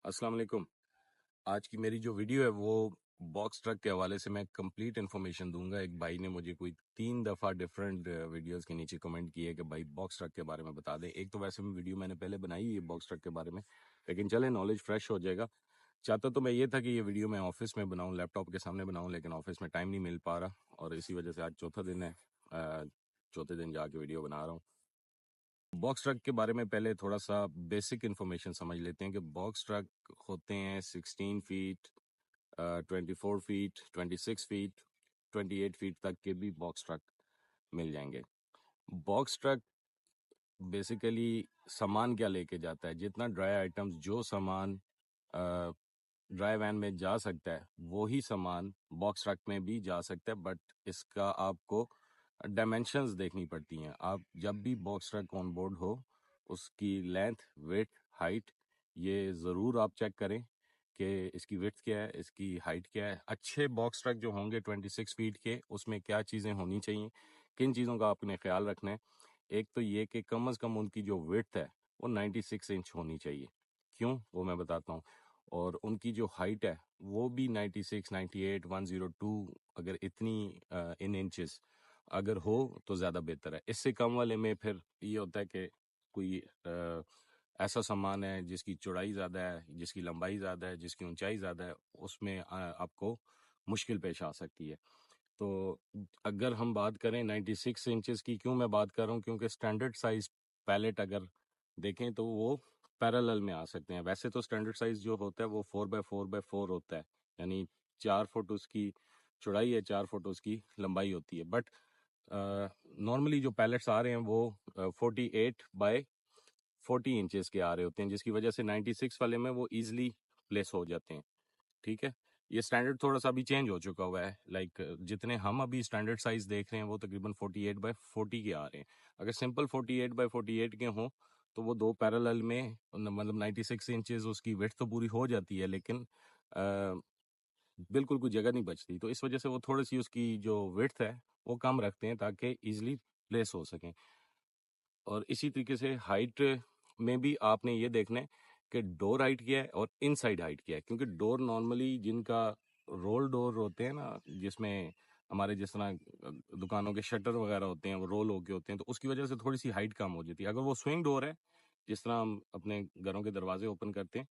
अस्सलाम वालेकुम। आज की मेरी जो वीडियो है वो बॉक्स ट्रक के हवाले से मैं कंप्लीट इन्फॉर्मेशन दूंगा। एक भाई ने मुझे कोई 3 दफ़ा डिफरेंट वीडियोस के नीचे कमेंट किए कि भाई बॉक्स ट्रक के बारे में बता दें। एक तो वैसे भी वीडियो मैंने पहले बनाई हुई है बॉक्स ट्रक के बारे में, लेकिन चले नॉलेज फ्रेश हो जाएगा। चाहता तो मैं ये था कि ये वीडियो मैं ऑफिस में बनाऊँ, लैपटॉप के सामने बनाऊँ, लेकिन ऑफिस में टाइम नहीं मिल पा रहा और इसी वजह से आज चौथा दिन है। चौथे दिन जाके वीडियो बना रहा हूँ। बॉक्स ट्रक के बारे में पहले थोड़ा सा बेसिक इन्फॉर्मेशन समझ लेते हैं कि बॉक्स ट्रक होते हैं 16 फीट, 24 फीट, 26 फीट, 28 फीट तक के भी बॉक्स ट्रक मिल जाएंगे। बॉक्स ट्रक बेसिकली सामान क्या लेके जाता है, जितना ड्राई आइटम्स, जो सामान ड्राई वैन में जा सकता है वही सामान बॉक्स ट्रक में भी जा सकता है, बट इसका आपको डायमेंशंस देखनी पड़ती हैं। आप जब भी बॉक्स ट्रक ऑन बोर्ड हो उसकी लेंथ, विड्थ, हाइट ये ज़रूर आप चेक करें कि इसकी विड्थ क्या है, इसकी हाइट क्या है। अच्छे बॉक्स ट्रक जो होंगे 26 फीट के, उसमें क्या चीज़ें होनी चाहिए, किन चीज़ों का आपने ख्याल रखना है। एक तो ये कि कम से कम उनकी जो विड्थ है वो 96 इंच होनी चाहिए। क्यों, वो मैं बताता हूँ। और उनकी जो हाइट है वो भी 96, 98, 102, अगर इतनी इन इंचेस अगर हो तो ज़्यादा बेहतर है। इससे कम वाले में फिर ये होता है कि कोई ऐसा सामान है जिसकी चौड़ाई ज़्यादा है, जिसकी लंबाई ज़्यादा है, जिसकी ऊंचाई ज़्यादा है, उसमें आपको मुश्किल पेश आ सकती है। तो अगर हम बात करें 96 इंचेस की, क्यों मैं बात कर रहा हूँ, क्योंकि स्टैंडर्ड साइज पैलेट अगर देखें तो वो पैरेलल में आ सकते हैं। वैसे तो स्टैंडर्ड साइज जो होता है वो 4x4x4 होता है, यानी 4 फुट उसकी चौड़ाई है, 4 फुट उसकी लंबाई होती है। बट नॉर्मली जो पैलेट्स आ रहे हैं वो 48x40 इंचेस के आ रहे होते हैं, जिसकी वजह से 96 वाले में वो ईजिली प्लेस हो जाते हैं। ठीक है, ये स्टैंडर्ड थोड़ा सा अभी चेंज हो चुका हुआ है। लाइक जितने हम अभी स्टैंडर्ड साइज देख रहे हैं वो तकरीबन 48x40 के आ रहे हैं। अगर सिंपल 48x48 के हों तो वो दो पैरेलल में, मतलब 96 इंचेस उसकी विड्थ तो पूरी हो जाती है, लेकिन बिल्कुल कोई जगह नहीं बचती। तो इस वजह से वो थोड़ी सी उसकी जो विड्थ है वो कम रखते हैं ताकि इजीली प्लेस हो सकें। और इसी तरीके से हाइट में भी आपने ये देखना है कि डोर हाइट क्या है और इनसाइड हाइट क्या है, क्योंकि डोर नॉर्मली जिनका रोल डोर होते हैं ना, जिसमें हमारे जिस तरह दुकानों के शटर वगैरह होते हैं वो रोल होके होते हैं, तो उसकी वजह से थोड़ी सी हाइट कम हो जाती है। अगर वो स्विंग डोर है, जिस तरह हम अपने घरों के दरवाजे ओपन करते हैं,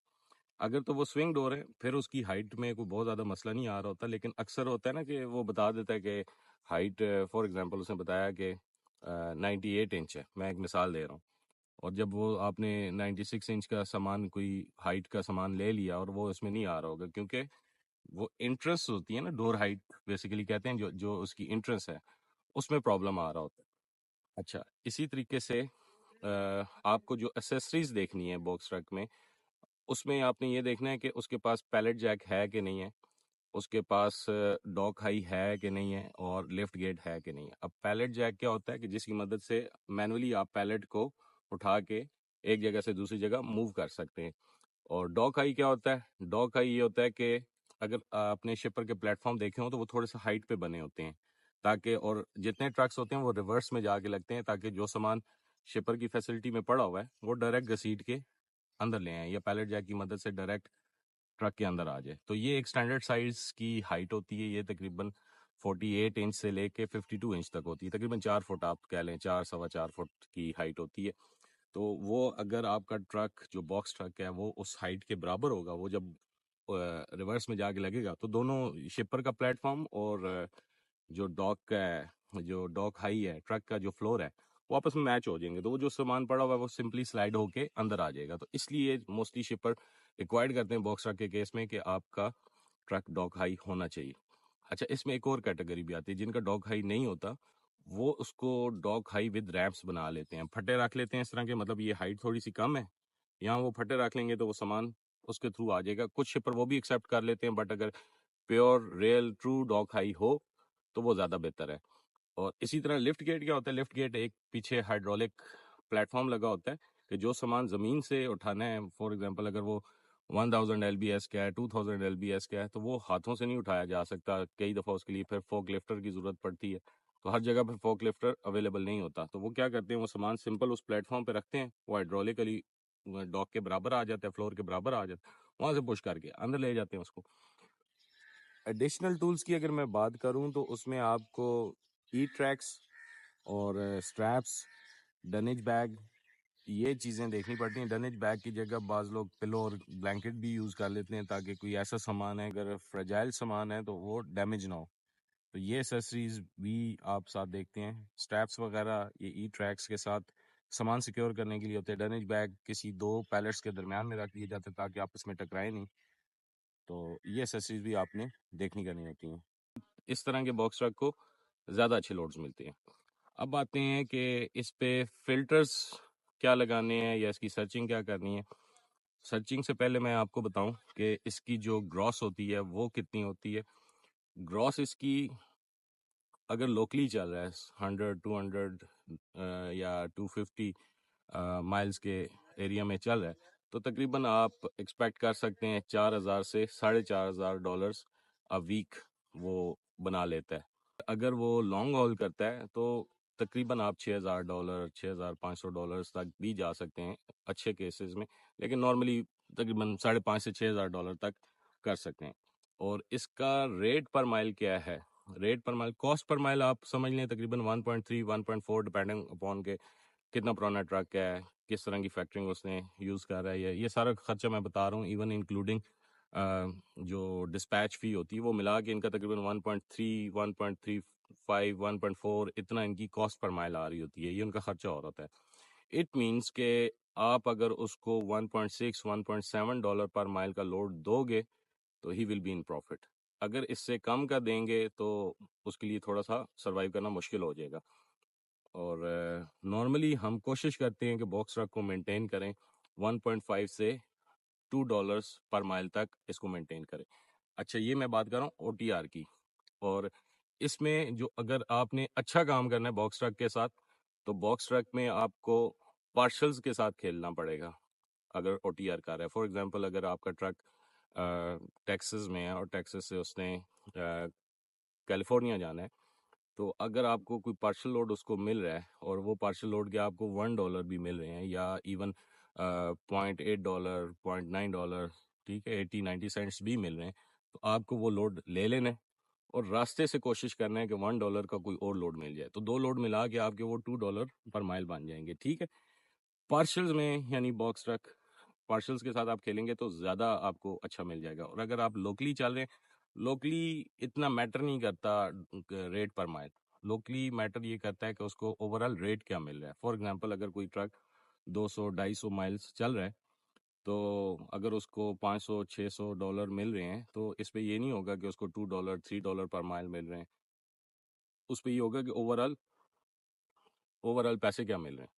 अगर तो वो स्विंग डोर है फिर उसकी हाइट में कोई बहुत ज़्यादा मसला नहीं आ रहा होता। लेकिन अक्सर होता है ना कि वो बता देता है कि हाइट, फॉर एग्जांपल उसने बताया कि 98 इंच है, मैं एक मिसाल दे रहा हूँ, और जब वो आपने 96 इंच का सामान, कोई हाइट का सामान ले लिया और वो इसमें नहीं आ रहा होगा, क्योंकि वो इंट्रेंस होती है ना, डोर हाइट बेसिकली कहते हैं, जो जो उसकी इंट्रेंस है उसमें प्रॉब्लम आ रहा होता है। अच्छा, इसी तरीके से आपको जो एसेसरीज देखनी है बॉक्स ट्रक में, उसमें आपने ये देखना है कि उसके पास पैलेट जैक है कि नहीं है, उसके पास डॉक हाई है कि नहीं है, और लिफ्ट गेट है कि नहीं है। अब पैलेट जैक क्या होता है कि जिसकी मदद से मैनुअली आप पैलेट को उठा के एक जगह से दूसरी जगह मूव कर सकते हैं। और डॉक हाई क्या होता है, डॉक हाई ये होता है कि अगर आपने शिपर के प्लेटफॉर्म देखे हो तो वो थोड़े से हाइट पे बने होते हैं, ताकि, और जितने ट्रक्स होते हैं वो रिवर्स में जाके लगते हैं ताकि जो सामान शिपर की फैसिलिटी में पड़ा हुआ है वो डायरेक्ट घसीट के अंदर ले आए या पैलेट जैक की मदद से डायरेक्ट ट्रक के अंदर आ जाए। तो ये एक स्टैंडर्ड साइज की हाइट होती है। ये तकरीबन 48 इंच से लेके 52 इंच तक होती है, तकरीबन 4 फुट आप कह लें, 4 सवा 4 फुट की हाइट होती है। तो वो अगर आपका ट्रक जो बॉक्स ट्रक है वो उस हाइट के बराबर होगा, वो जब रिवर्स में जाके लगेगा तो दोनों शिपर का प्लेटफॉर्म और जो डॉक है, जो डॉक हाई है, ट्रक का जो फ्लोर है, वो आपस में मैच हो जाएंगे। तो वो जो सामान पड़ा हुआ है वो सिंपली स्लाइड होके अंदर आ जाएगा। तो इसलिए मोस्टली शिपर रिक्वायर्ड करते हैं बॉक्स ट्रक के केस में कि आपका ट्रक डॉक हाई होना चाहिए। अच्छा, इसमें एक और कैटेगरी भी आती है जिनका डॉक हाई नहीं होता, वो उसको डॉक हाई विद रैम्प्स बना लेते हैं, फटे रख लेते हैं इस तरह के, मतलब ये हाइट थोड़ी सी कम है, यहाँ वो फटे रख लेंगे तो वो सामान उसके थ्रू आ जाएगा। कुछ शिपर वो भी एक्सेप्ट कर लेते हैं, बट अगर प्योर रियल ट्रू डॉक हाई हो तो वो ज़्यादा बेहतर है। और इसी तरह लिफ्ट गेट क्या होता है, लिफ्ट गेट एक पीछे हाइड्रोलिक प्लेटफॉर्म लगा होता है कि जो सामान ज़मीन से उठाना है, फॉर एग्जांपल अगर वो 1000 LBS का है, 2000 LBS का है, तो वो हाथों से नहीं उठाया जा सकता। कई दफ़ा उसके लिए फिर फोक लिफ्टर की ज़रूरत पड़ती है, तो हर जगह पर फोक लिफ्टर अवेलेबल नहीं होता। तो वो क्या करते हैं, वो सामान सिंपल उस प्लेटफॉर्म पर रखते हैं, वो हाइड्रोलिकली डॉक के बराबर आ जाता है, फ्लोर के बराबर आ जाता है, वहाँ से पुश करके अंदर ले जाते हैं उसको। एडिशनल टूल्स की अगर मैं बात करूँ तो उसमें आपको ई ट्रैक्स और स्ट्रैप्स, डनेज बैग, ये चीज़ें देखनी पड़ती हैं। डनेज बैग की जगह बाज़ लोग पिलो और ब्लैंकेट भी यूज़ कर लेते हैं ताकि कोई ऐसा सामान है, अगर फ्रेजाइल सामान है तो वो डैमेज ना हो। तो ये एसेसरीज भी आप साथ देखते हैं। स्ट्रैप्स वगैरह ये ई ट्रैक्स के साथ सामान सिक्योर करने के लिए होते हैं। डनेज बैग किसी दो पैलेट्स के दरमियान में रख दिए जाते हैं ताकि आपस में टकराए नहीं। तो ये एसेसरीज भी आपने देखनी करनी होती हैं। इस तरह के बॉक्स ट्रक को ज़्यादा अच्छे लोड्स मिलते हैं। अब आते हैं कि इस पे फिल्टर्स क्या लगाने हैं या इसकी सर्चिंग क्या करनी है। सर्चिंग से पहले मैं आपको बताऊं कि इसकी जो ग्रॉस होती है वो कितनी होती है। ग्रॉस इसकी अगर लोकली चल रहा है 100, 200 या 250 माइल्स के एरिया में चल रहा है तो तकरीबन आप एक्सपेक्ट कर सकते हैं 4,000 से $4,500 अ वीक वो बना लेता है। अगर वो लॉन्ग हॉल करता है तो तकरीबन आप $6,000, $6,500 तक भी जा सकते हैं अच्छे केसेस में, लेकिन नॉर्मली तकरीबन 5,500 से $6,000 तक कर सकते हैं। और इसका रेट पर माइल क्या है? Rate per mile, cost per mile आप समझ लें तकरीबन 1.3 1.4 डिपेंडिंग अपॉन के कितना पुराना ट्रक है, किस तरह की फैक्टरिंग उसने यूज़ कर रहा है। ये सारा खर्चा मैं बता रहा हूँ, इवन इंक्लूडिंग जो डिस्पैच फ़ी होती है वो मिला के इनका तकरीबन 1.3 1.35 1.4 इतना इनकी कॉस्ट पर माइल आ रही होती है। ये उनका खर्चा और होता है। इट मीन्स के आप अगर उसको 1.6 $1.7 पर माइल का लोड दोगे तो he will be in profit. अगर इससे कम का देंगे तो उसके लिए थोड़ा सा सर्वाइव करना मुश्किल हो जाएगा। और नॉर्मली हम कोशिश करते हैं कि बॉक्स ट्रक को मेंटेन करें 1.5 से $2 पर माइल तक इसको मेंटेन करें। अच्छा, ये मैं बात कर रहा हूँ OTR की। और इसमें जो अगर आपने अच्छा काम करना है बॉक्स ट्रक के साथ तो बॉक्स ट्रक में आपको पार्शल्स के साथ खेलना पड़ेगा अगर OTR कर रहा है। फॉर एग्जांपल अगर आपका ट्रक टेक्सास में है और टेक्सास से उसने कैलिफोर्निया जाना है तो अगर आपको कोई पार्शल लोड उसको मिल रहा है और वो पार्शल लोड के आपको $1 भी मिल रहे हैं या इवन $0.8 $0.9, ठीक है, 80-90 सेंट्स भी मिल रहे हैं तो आपको वो लोड ले लेना है और रास्ते से कोशिश करना है कि $1 का कोई और लोड मिल जाए। तो दो लोड मिला के आपके वो $2 पर माइल बन जाएंगे। ठीक है, पार्शल्स में यानी बॉक्स ट्रक पार्शल्स के साथ आप खेलेंगे तो ज़्यादा आपको अच्छा मिल जाएगा। और अगर आप लोकली चल रहे हैं, लोकली इतना मैटर नहीं करता rate per mile. Locally matter ये करता है कि उसको ओवरऑल रेट क्या मिल रहा है। फॉर एग्जांपल अगर कोई ट्रक 200-250 माइल्स चल रहा है तो अगर उसको $500-600 मिल रहे हैं तो इस पे ये नहीं होगा कि उसको $2 $3 पर माइल मिल रहे हैं। उस पे ये होगा कि ओवरऑल पैसे क्या मिल रहे हैं।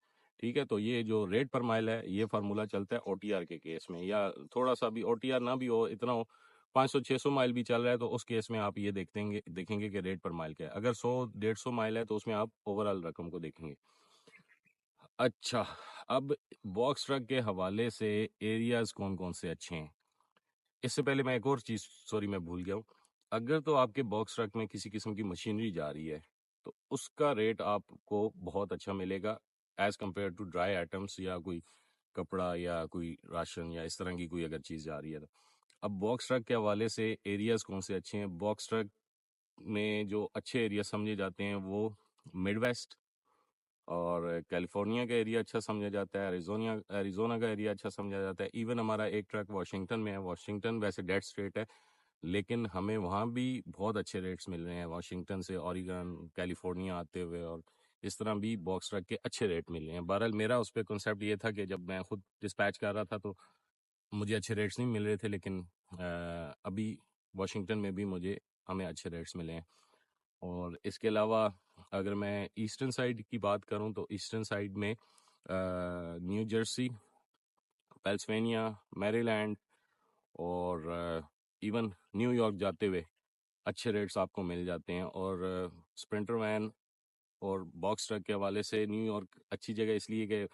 ठीक है, तो ये जो रेट पर माइल है ये फार्मूला चलता है OTR के केस में, या थोड़ा सा भी OTR ना भी हो, इतना हो 500-600 माइल भी चल रहा है तो उस केस में आप ये देखेंगे कि रेट पर माइल क्या है। अगर 100-150 माइल है तो उसमें आप ओवरऑल रकम को देखेंगे। अच्छा, अब बॉक्स ट्रक के हवाले से एरियाज कौन कौन से अच्छे हैं। इससे पहले मैं एक और चीज़, सॉरी मैं भूल गया हूँ। अगर तो आपके बॉक्स ट्रक में किसी किस्म की मशीनरी जा रही है तो उसका रेट आपको बहुत अच्छा मिलेगा as compare to dry items या कोई कपड़ा या कोई राशन या इस तरह की कोई अगर चीज़ जा रही है तो। अब बॉक्स ट्रक के हवाले से एरियाज कौन से अच्छे हैं। बॉक्स ट्रक में जो अच्छे एरिया समझे जाते हैं वो मिड वेस्ट और कैलिफोर्निया का एरिया अच्छा समझा जाता है, एरिजोना का एरिया अच्छा समझा जाता है। इवन हमारा एक ट्रक वाशिंगटन में है। वाशिंगटन वैसे डेड स्टेट है लेकिन हमें वहाँ भी बहुत अच्छे रेट्स मिल रहे हैं वाशिंगटन से ऑरिगन कैलिफोर्निया आते हुए, और इस तरह भी बॉक्स ट्रक के अच्छे रेट मिल रहे हैं। बहरहाल मेरा उस पर कॉन्सेप्ट ये था कि जब मैं खुद डिस्पैच कर रहा था तो मुझे अच्छे रेट्स नहीं मिल रहे थे, लेकिन अभी वाशिंगटन में भी हमें अच्छे रेट्स मिले हैं। और इसके अलावा अगर मैं ईस्टर्न साइड की बात करूं तो ईस्टर्न साइड में न्यू जर्सी, पेंसिल्वेनिया, मैरीलैंड और इवन न्यूयॉर्क जाते हुए अच्छे रेट्स आपको मिल जाते हैं। और स्प्रिंटर वैन और बॉक्स ट्रक के हवाले से न्यूयॉर्क अच्छी जगह इसलिए कि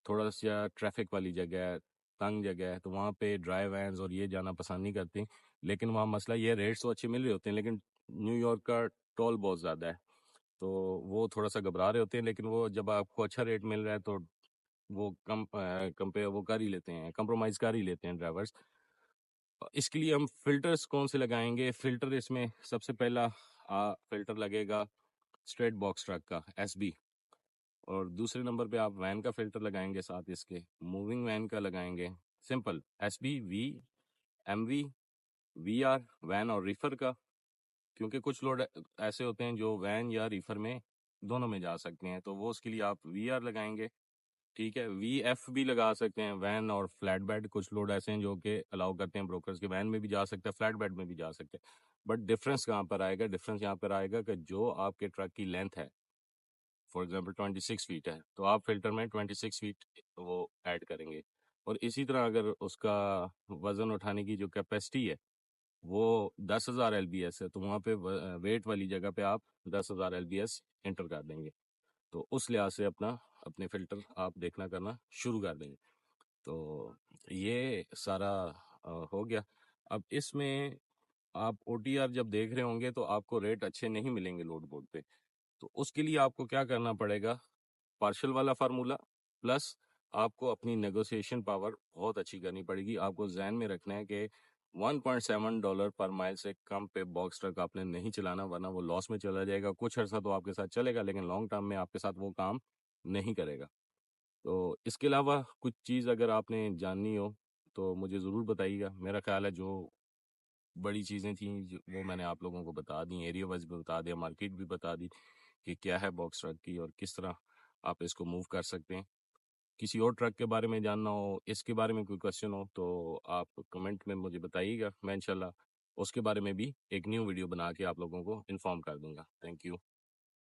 थोड़ा सा ट्रैफिक वाली जगह है, तंग जगह है, तो वहाँ पे ड्राई वैन्स और ये जाना पसंद नहीं करते। लेकिन वहाँ मसला ये रेट्स तो अच्छे मिल रहे होते हैं लेकिन न्यूयॉर्क का टोल बहुत ज़्यादा है तो वो थोड़ा सा घबरा रहे होते हैं। लेकिन वो जब आपको अच्छा रेट मिल रहा है तो वो कंपेयर वो कर ही लेते हैं, कंप्रोमाइज़ कर ही लेते हैं ड्राइवर्स। इसके लिए हम फ़िल्टर्स कौन से लगाएँगे? फ़िल्टर इसमें सबसे पहला फ़िल्टर लगेगा स्ट्रेट बॉक्स ट्रक का एसबी, और दूसरे नंबर पे आप वैन का फ़िल्टर लगाएँगे, साथ इसके मूविंग वैन का लगाएँगे। Simple SB, V, MV, VR, van और रीफर का, क्योंकि कुछ लोग ऐसे होते हैं जो वैन या रीफर में दोनों में जा सकते हैं, तो वो उसके लिए आप वीआर लगाएँगे। ठीक है, वीएफ भी लगा सकते हैं, वैन और फ्लैट बेड। कुछ लोग ऐसे हैं जो कि अलाउ करते हैं ब्रोकर्स के, वैन में भी जा सकते हैं, फ्लैट बेड में भी जा सकते हैं। बट डिफरेंस कहाँ पर आएगा? डिफरेंस यहाँ पर आएगा कि जो आपके ट्रक की लेंथ है, फॉर एग्जांपल 26 फीट है, तो आप फिल्टर में 26 फीट वो ऐड करेंगे। और इसी तरह अगर उसका वज़न उठाने की जो कैपेसिटी है वो 10,000 एलबीएस है, तो वहाँ पे वेट वाली जगह पे आप 10,000 एलबीएस एंटर कर देंगे। तो उस लिहाज से अपने फ़िल्टर आप देखना करना शुरू कर देंगे। तो ये सारा हो गया। अब इसमें आप ओटीआर जब देख रहे होंगे तो आपको रेट अच्छे नहीं मिलेंगे लोड बोर्ड पे। तो उसके लिए आपको क्या करना पड़ेगा? पार्शियल वाला फार्मूला प्लस आपको अपनी नेगोशिएशन पावर बहुत अच्छी करनी पड़ेगी। आपको ज़हन में रखना है कि $1.7 पर माइल से कम पे बॉक्स ट्रक आपने नहीं चलाना, वरना वो लॉस में चला जाएगा। कुछ अर्सा तो आपके साथ चलेगा, लेकिन लॉन्ग टर्म में आपके साथ वो काम नहीं करेगा। तो इसके अलावा कुछ चीज़ अगर आपने जाननी हो तो मुझे ज़रूर बताइएगा। मेरा ख्याल है जो बड़ी चीज़ें थी वो मैंने आप लोगों को बता दी, एरिया वाइज भी बता दिया, मार्केट भी बता दी कि क्या है बॉक्स ट्रक की और किस तरह आप इसको मूव कर सकते हैं। किसी और ट्रक के बारे में जानना हो, इसके बारे में कोई क्वेश्चन हो तो आप कमेंट में मुझे बताइएगा। मैं इंशाल्लाह उसके बारे में भी एक न्यू वीडियो बना के आप लोगों को इन्फॉर्म कर दूंगा। Thank you.